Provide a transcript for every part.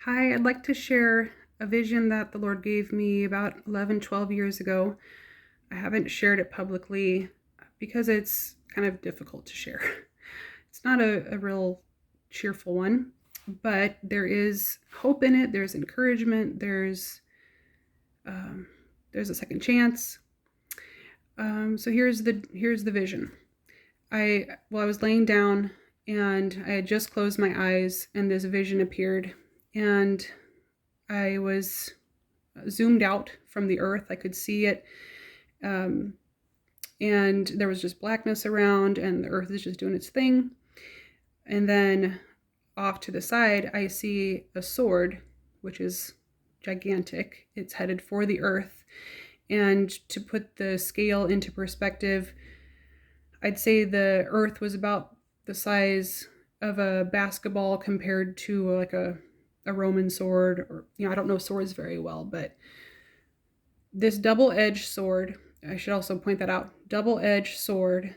Hi, I'd like to share a vision that the Lord gave me about 11, 12 years ago. I haven't shared it publicly because it's kind of difficult to share. It's not a real cheerful one, but there is hope in it. There's encouragement. There's a second chance. So here's the vision. I was laying down and I had just closed my eyes and this vision appeared, and I was zoomed out from the earth. I could see it. And there was just blackness around, and the earth is just doing its thing. And then off to the side, I see a sword, which is gigantic. It's headed for the earth. And to put the scale into perspective, I'd say the earth was about the size of a basketball compared to like a Roman sword, or I don't know swords very well, but this double-edged sword, I should also point that out, double-edged sword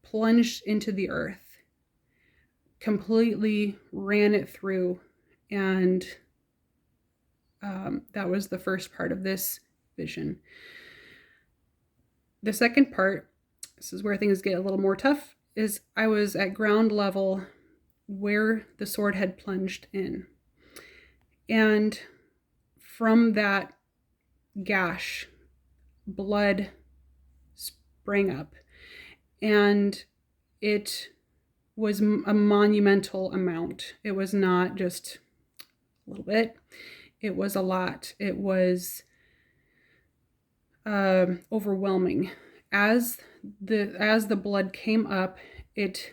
plunged into the earth, completely ran it through, and that was the first part of this vision. The second part, this is where things get a little more tough, is I was at ground level where the sword had plunged in. And from that gash, blood sprang up, and it was a monumental amount. It was not just a little bit, it was a lot. It was overwhelming. As the blood came up, it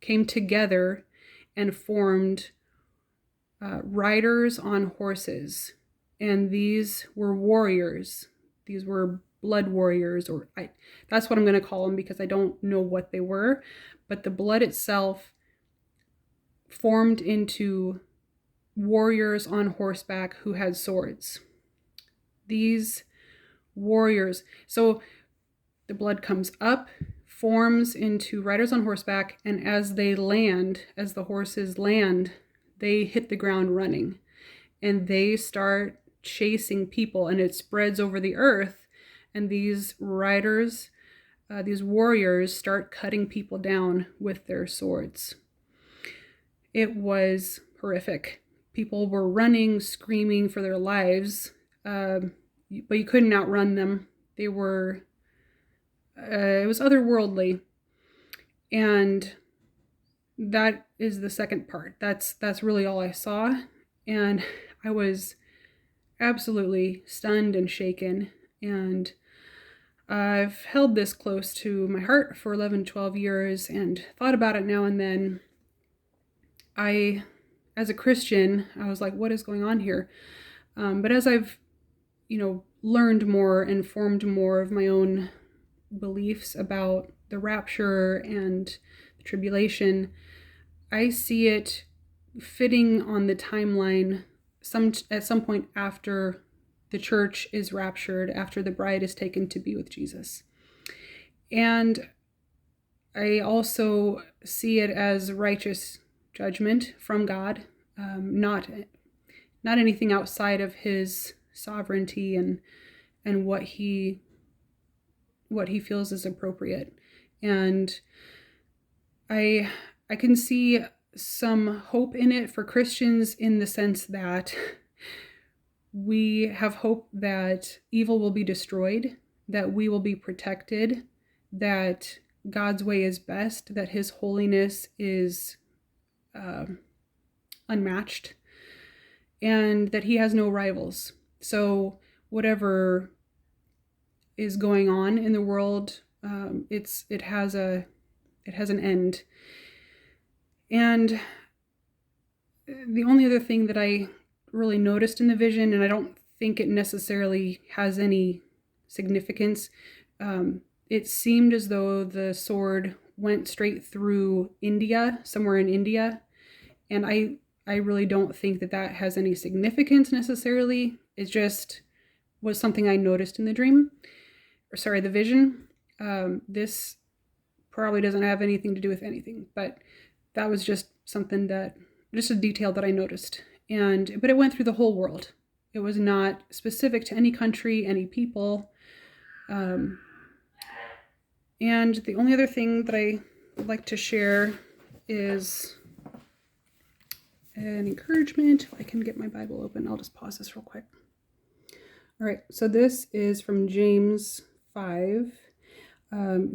came together and formed riders on horses, and these were warriors. These were blood warriors, or that's what I'm going to call them because I don't know what they were, but the blood itself formed into warriors on horseback who had swords. These warriors, so the blood comes up, forms into riders on horseback, and as the horses land, they hit the ground running, and they start chasing people, and it spreads over the earth, and these riders, these warriors, start cutting people down with their swords. It was horrific. People were running, screaming for their lives, but you couldn't outrun them. They were, it was otherworldly. And that is the second part. That's really all I saw. And I was absolutely stunned and shaken. And I've held this close to my heart for 11, 12 years and thought about it now and then. As a Christian, I was like, what is going on here? But as I've, learned more and formed more of my own beliefs about the rapture and the tribulation, I see it fitting on the timeline at some point after the church is raptured, after the bride is taken to be with Jesus. And I also see it as righteous judgment from God, not anything outside of his sovereignty and what he feels is appropriate. And I can see some hope in it for Christians, in the sense that we have hope that evil will be destroyed, that we will be protected, that God's way is best, that his holiness is unmatched, and that he has no rivals. So whatever is going on in the world, it has an end. And the only other thing that I really noticed in the vision, and I don't think it necessarily has any significance, it seemed as though the sword went straight through India, somewhere in India. And I really don't think that has any significance necessarily. It just was something I noticed in the the vision. This probably doesn't have anything to do with anything, but that was just something that just a detail that I noticed. But it went through the whole world. It was not specific to any country, any people. And the only other thing that I would like to share is an encouragement. If I can get my Bible open, I'll just pause this real quick. All right, so this is from James 5.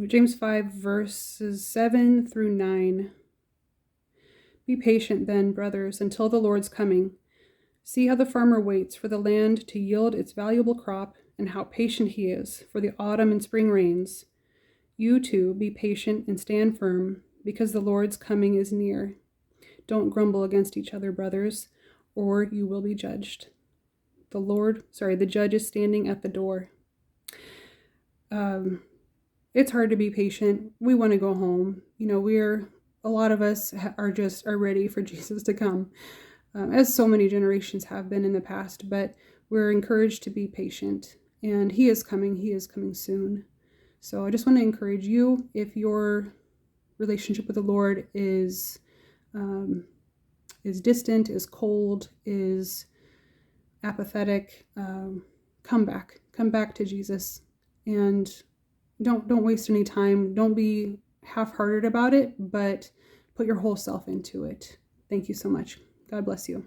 James 5, verses 7 through 9. Be patient then, brothers, until the Lord's coming. See how the farmer waits for the land to yield its valuable crop, and how patient he is for the autumn and spring rains. You too, be patient and stand firm, because the Lord's coming is near. Don't grumble against each other, brothers, or you will be judged. The judge is standing at the door. It's hard to be patient. We want to go home. A lot of us are ready for Jesus to come, as so many generations have been in the past, but we're encouraged to be patient, and he is coming soon. So I just want to encourage you, if your relationship with the Lord is distant, is cold, is apathetic, come back to Jesus, and don't waste any time. Don't be half-hearted about it, but put your whole self into it. Thank you so much. God bless you.